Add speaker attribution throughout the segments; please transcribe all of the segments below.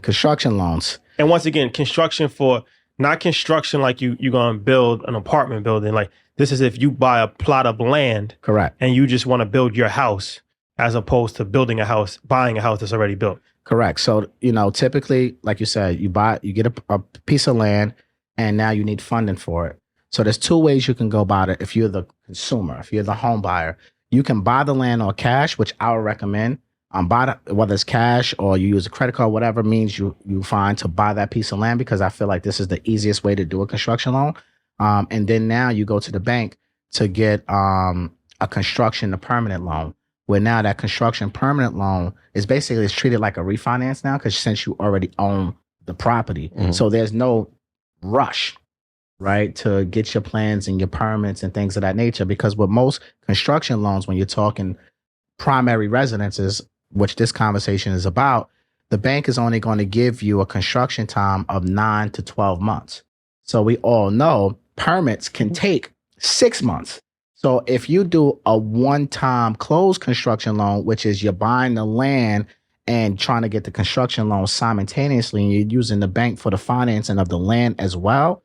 Speaker 1: Construction loans.
Speaker 2: And once again, construction for not construction like you're going to build an apartment building. Like this is if you buy a plot of land.
Speaker 1: Correct.
Speaker 2: And you just want to build your house as opposed to buying a house that's already built.
Speaker 1: Correct. So, typically, like you said, you get a piece of land and now you need funding for it. So there's two ways you can go about it. If you're the consumer, if you're the home buyer, you can buy the land or cash, which I would recommend. Whether it's cash or you use a credit card, whatever means you find to buy that piece of land, because I feel like this is the easiest way to do a construction loan. And then now you go to the bank to get a construction to permanent loan, where now that construction permanent loan is basically treated like a refinance now, because since you already own the property. Mm-hmm. So there's no rush, right, to get your plans and your permits and things of that nature. Because with most construction loans, when you're talking primary residences, which this conversation is about, the bank is only going to give you a construction time of 9 to 12 months. So we all know permits can take 6 months. So if you do a one-time closed construction loan, which is you're buying the land and trying to get the construction loan simultaneously, and you're using the bank for the financing of the land as well,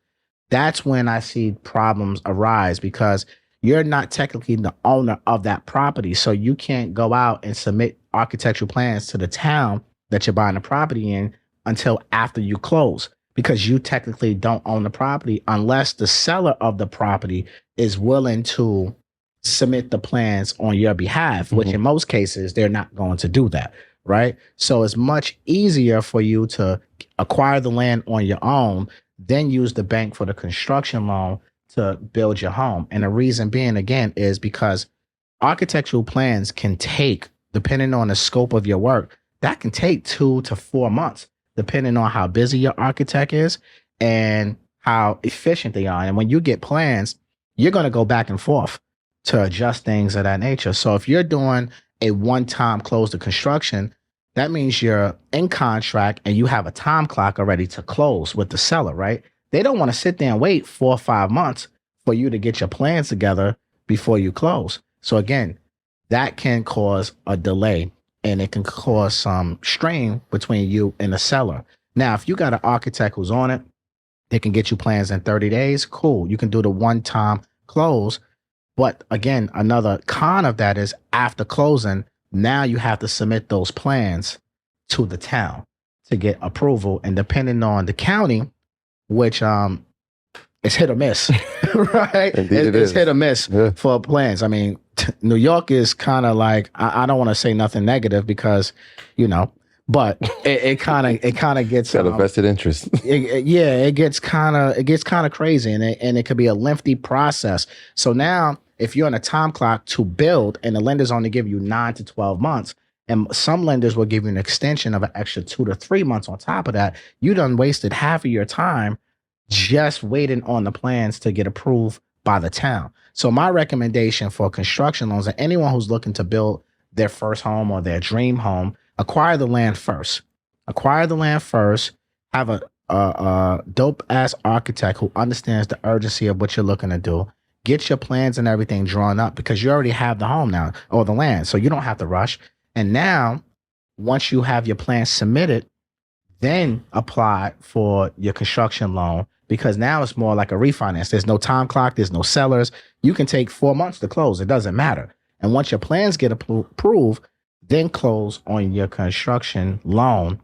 Speaker 1: that's when I see problems arise, because you're not technically the owner of that property. So you can't go out and submit architectural plans to the town that you're buying the property in until after you close, because you technically don't own the property unless the seller of the property is willing to submit the plans on your behalf, which in most cases, they're not going to do that, right? So it's much easier for you to acquire the land on your own, then use the bank for the construction loan to build your home. And the reason being, again, is because architectural plans can take, depending on the scope of your work, that can take 2 to 4 months, depending on how busy your architect is and how efficient they are. And when you get plans, you're going to go back and forth to adjust things of that nature. So if you're doing a one-time close to construction, that means you're in contract and you have a time clock already to close with the seller, right? They don't want to sit there and wait 4 or 5 months for you to get your plans together before you close. So again, that can cause a delay and it can cause some strain between you and the seller. Now, if you got an architect who's on it, they can get you plans in 30 days. Cool. You can do the one-time close. But again, another con of that is after closing, now you have to submit those plans to the town to get approval. And depending on the county, which it's hit or miss, right? It's hit or miss for plans. I mean, New York is kind of like, I don't want to say nothing negative because, but it kind of gets
Speaker 3: got a vested interest.
Speaker 1: It gets kind of crazy, and it could be a lengthy process. So now, if you're on a time clock to build, and the lenders only give you 9 to 12 months, and some lenders will give you an extension of an extra 2 to 3 months on top of that, you done wasted half of your time just waiting on the plans to get approved by the town. So my recommendation for construction loans, and anyone who's looking to build their first home or their dream home, acquire the land first. Acquire the land first. Have a dope ass architect who understands the urgency of what you're looking to do. Get your plans and everything drawn up, because you already have the home now or the land, so you don't have to rush. And now, once you have your plans submitted, then apply for your construction loan, because now it's more like a refinance. There's no time clock. There's no sellers. You can take 4 months to close. It doesn't matter. And once your plans get approved, then close on your construction loan.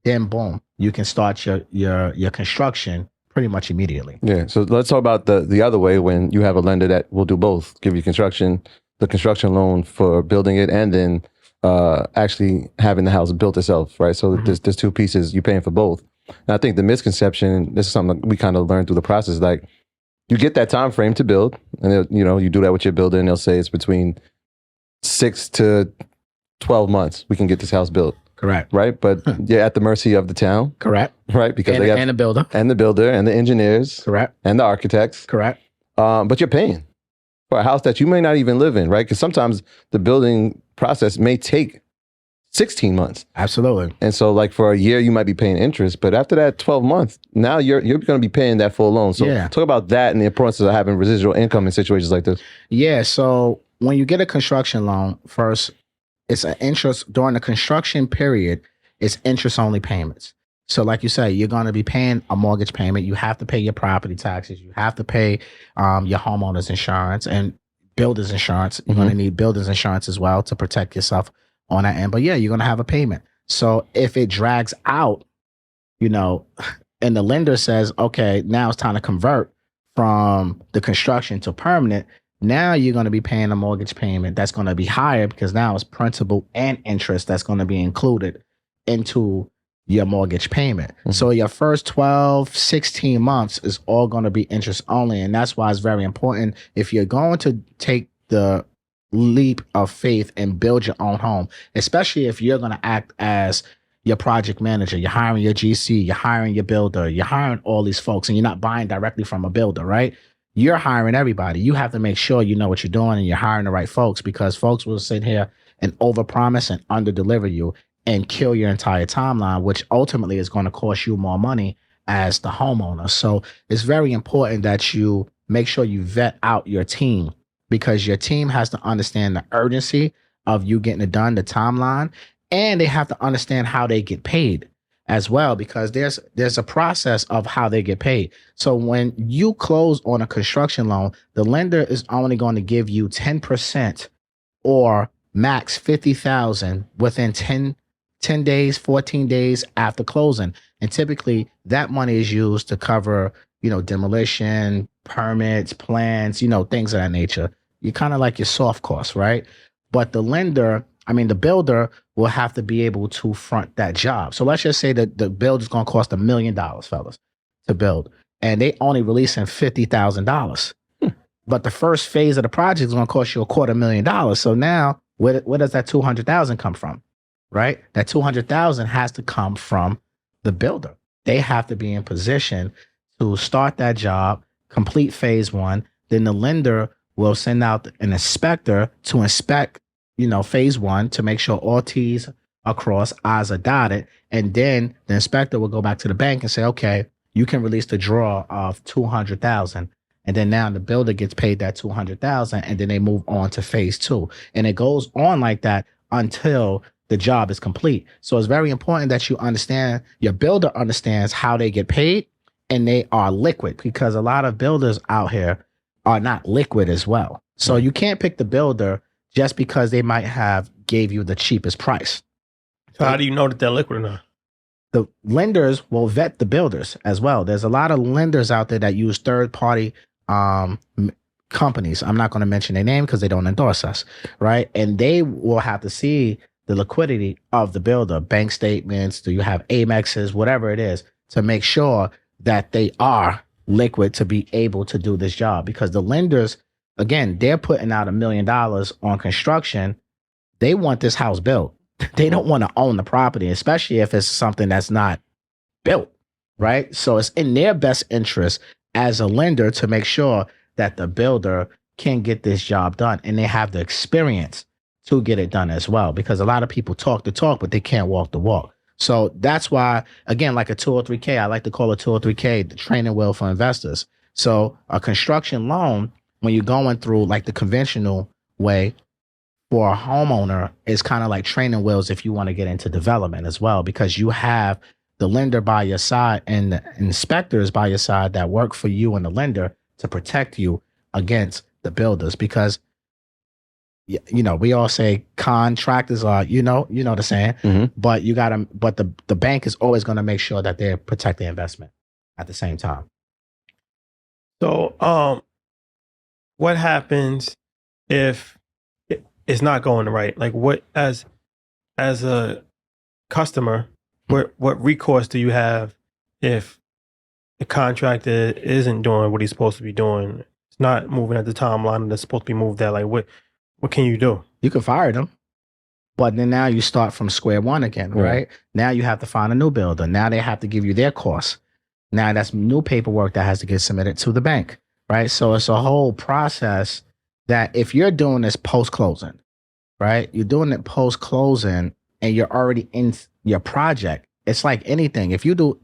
Speaker 1: Then boom, you can start your construction pretty much immediately.
Speaker 3: Yeah. So let's talk about the other way, when you have a lender that will do both, give you the construction loan for building it, and then actually having the house built itself, right? So there's two pieces. You're paying for both. And I think the misconception, this is something we kind of learned through the process, like you get that time frame to build, and you do that with your builder, and they'll say it's between 6 to 12 months we can get this house built.
Speaker 1: Correct.
Speaker 3: Right? But you're at the mercy of the town.
Speaker 1: Correct.
Speaker 3: Right? Because
Speaker 1: and the builder.
Speaker 3: And the builder and the engineers.
Speaker 1: Correct.
Speaker 3: And the architects.
Speaker 1: Correct.
Speaker 3: But you're paying for a house that you may not even live in, right? Because sometimes the building process may take 16 months.
Speaker 1: Absolutely.
Speaker 3: And so like for a year, you might be paying interest, but after that 12 months, now you're going to be paying that full loan. So talk about that and the importance of having residual income in situations like this.
Speaker 1: Yeah. So when you get a construction loan, first, it's an interest during the construction period. It's interest only payments. So, like you say, you're going to be paying a mortgage payment. You have to pay your property taxes. You have to pay your homeowner's insurance and builder's insurance. You're going to need builder's insurance as well to protect yourself on that end. But yeah, you're going to have a payment. So if it drags out, you know, and the lender says, okay, now it's time to convert from the construction to permanent. Now you're going to be paying a mortgage payment that's going to be higher because now it's principal and interest that's going to be included into your mortgage payment. So your first 12, 16 months is all going to be interest only. And that's why it's very important if you're going to take the leap of faith and build your own home, especially if you're going to act as your project manager, you're hiring your GC, you're hiring your builder, you're hiring all these folks, and you're not buying directly from a builder, right? You're hiring everybody. You have to make sure you know what you're doing and you're hiring the right folks, because folks will sit here and overpromise and underdeliver you and kill your entire timeline, which ultimately is going to cost you more money as the homeowner. So it's very important that you make sure you vet out your team, because your team has to understand the urgency of you getting it done, the timeline, and they have to understand how they get paid as well, because there's a process of how they get paid. So when you close on a construction loan, the lender is only going to give you 10% or max $50,000 within 10 days, 14 days after closing. And typically that money is used to cover, demolition, permits, plans, things of that nature. You're kind of like your soft costs, right? But the builder will have to be able to front that job. So let's just say that the build is going to cost $1 million, fellas, to build, and they only releasing $50,000. But the first phase of the project is going to cost you $250,000. So now where does that $200,000 come from? Right? That $200,000 has to come from the builder. They have to be in position to start that job, complete phase one. Then the lender will send out an inspector to inspect, phase one, to make sure all T's are crossed, I's are dotted. And then the inspector will go back to the bank and say, okay, you can release the draw of $200,000. And then now the builder gets paid that $200,000, and then they move on to phase two. And it goes on like that until the job is complete. So it's very important that you understand, your builder understands how they get paid, and they are liquid, because a lot of builders out here are not liquid as well. So you can't pick the builder just because they might have gave you the cheapest price.
Speaker 2: So how do you know that they're liquid or not?
Speaker 1: The lenders will vet the builders as well. There's a lot of lenders out there that use third-party companies. I'm not going to mention their name because they don't endorse us, right? And they will have to see the liquidity of the builder, bank statements, do you have Amexes, whatever it is, to make sure that they are liquid to be able to do this job. Because the lenders, again, they're putting out $1 million on construction. They want this house built. They don't want to own the property, especially if it's something that's not built, right? So it's in their best interest as a lender to make sure that the builder can get this job done, and they have the experience to get it done as well, because a lot of people talk the talk, but they can't walk the walk. So that's why, again, like a 203K, I like to call a 203K the training wheel for investors. So a construction loan, when you're going through like the conventional way for a homeowner, is kind of like training wheels if you want to get into development as well, because you have the lender by your side and the inspectors by your side that work for you and the lender to protect you against the builders. Because we all say contractors are, the saying, but the bank is always going to make sure that they protect the investment at the same time.
Speaker 2: So, what happens if it's not going right? Like, what, as a customer, what recourse do you have if the contractor isn't doing what he's supposed to be doing? It's not moving at the timeline that's supposed to be moved at. Like, what can you do?
Speaker 1: You can fire them, but then now you start from square one again, right? Now you have to find a new builder. Now they have to give you their costs. Now that's new paperwork that has to get submitted to the bank, right? So it's a whole process that if you're doing this post-closing, right? You're doing it post-closing and you're already in your project. It's like anything. If you do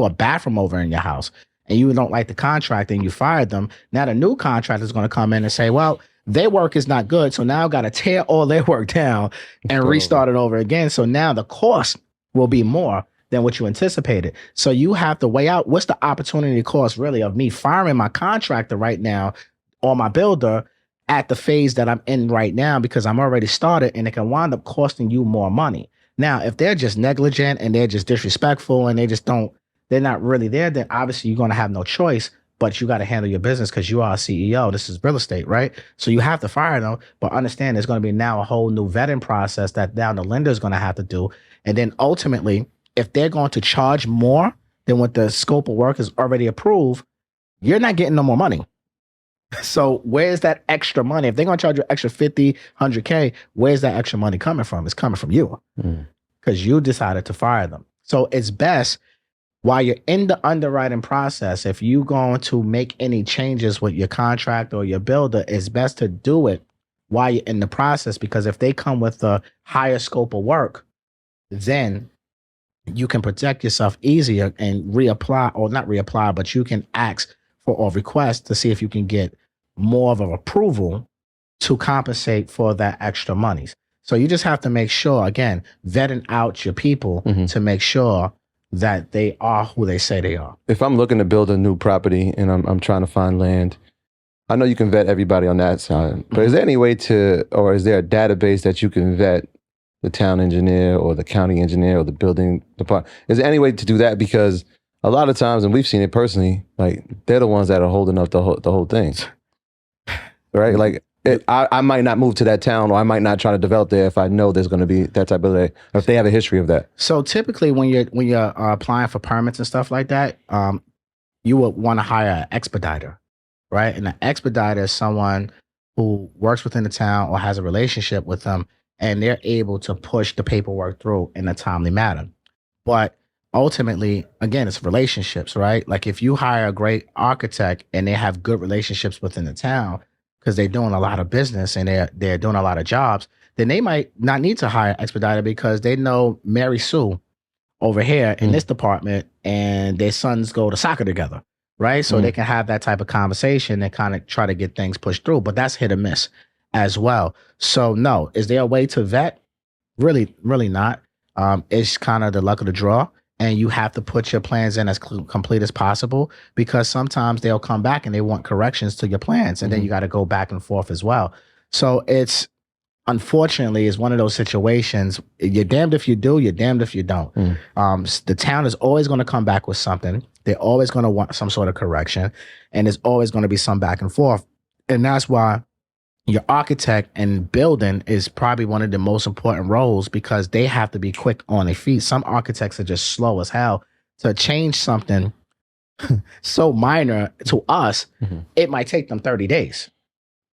Speaker 1: a bathroom over in your house and you don't like the contractor and you fired them, now the new contractor is going to come in and say, well, their work is not good, so now I've got to tear all their work down and restart it over again. So now the cost will be more than what you anticipated. So you have to weigh out what's the opportunity cost really of me firing my contractor right now or my builder at the phase that I'm in right now, because I'm already started, and it can wind up costing you more money. Now, if they're just negligent and they're just disrespectful and they're not really there, then obviously you're going to have no choice, but you got to handle your business because you are a CEO. This is real estate, right? So you have to fire them, but understand there's going to be now a whole new vetting process that now the lender is going to have to do. And then ultimately, if they're going to charge more than what the scope of work is already approved, you're not getting no more money. So where's that extra money? If they're going to charge you extra 50, 100K, where's that extra money coming from? It's coming from you because you decided to fire them. So it's best while you're in the underwriting process, if you're going to make any changes with your contract or your builder, it's best to do it while you're in the process, because if they come with a higher scope of work, then you can protect yourself easier and reapply, or not reapply, but you can ask for or request to see if you can get more of an approval to compensate for that extra monies. So you just have to make sure, again, vetting out your people to make sure that they are who they say they are.
Speaker 3: If I'm looking to build a new property and I'm trying to find land, I know you can vet everybody on that side, but is there any way or is there a database that you can vet the town engineer or the county engineer or the building department? Is there any way to do that? Because a lot of times, and we've seen it personally, like they're the ones that are holding up the whole thing, right? Like I might not move to that town, or I might not try to develop there if I know there's going to be that type of, or if they have a history of that.
Speaker 1: So typically, when you're applying for permits and stuff like that, you would want to hire an expediter, right? And an expediter is someone who works within the town or has a relationship with them, and they're able to push the paperwork through in a timely manner. But ultimately, again, it's relationships, right? Like if you hire a great architect and they have good relationships within the town because they're doing a lot of business and they're doing a lot of jobs, then they might not need to hire an expediter because they know Mary Sue over here in this department and their sons go to soccer together, right? So they can have that type of conversation and kind of try to get things pushed through, but that's hit or miss as well. So no, is there a way to vet? Really, really not. It's kind of the luck of the draw. And you have to put your plans in as complete as possible, because sometimes they'll come back and they want corrections to your plans. And then you got to go back and forth as well. So it's, unfortunately, is one of those situations. You're damned if you do, you're damned if you don't. The town is always going to come back with something. They're always going to want some sort of correction. And there's always going to be some back and forth. And that's why your architect and building is probably one of the most important roles, because they have to be quick on their feet. Some architects are just slow as hell to change something so minor to us. It might take them 30 days.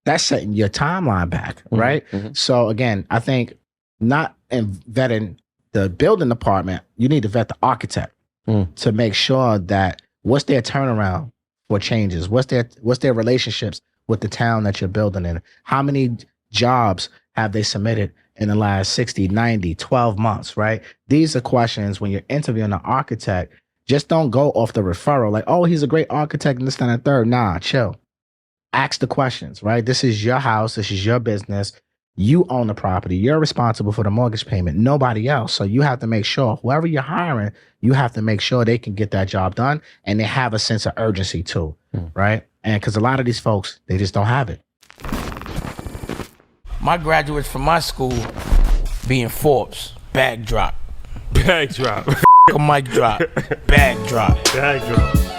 Speaker 1: That's setting your timeline back, right? So again, I think not in vetting the building department, you need to vet the architect to make sure that what's their turnaround for changes, what's their relationships with the town that you're building in. How many jobs have they submitted in the last 60, 90, 12 months, right? These are questions when you're interviewing an architect. Just don't go off the referral like, oh, he's a great architect and this, that, and third. Nah, chill. Ask the questions, right? This is your house. This is your business. You own the property. You're responsible for the mortgage payment, nobody else. So you have to make sure whoever you're hiring, you have to make sure they can get that job done and they have a sense of urgency too, right? And because a lot of these folks, they just don't have it.
Speaker 4: My graduates from my school being Forbes, bag drop.
Speaker 2: Bag drop.
Speaker 4: A mic drop, bag drop.
Speaker 2: Bag drop.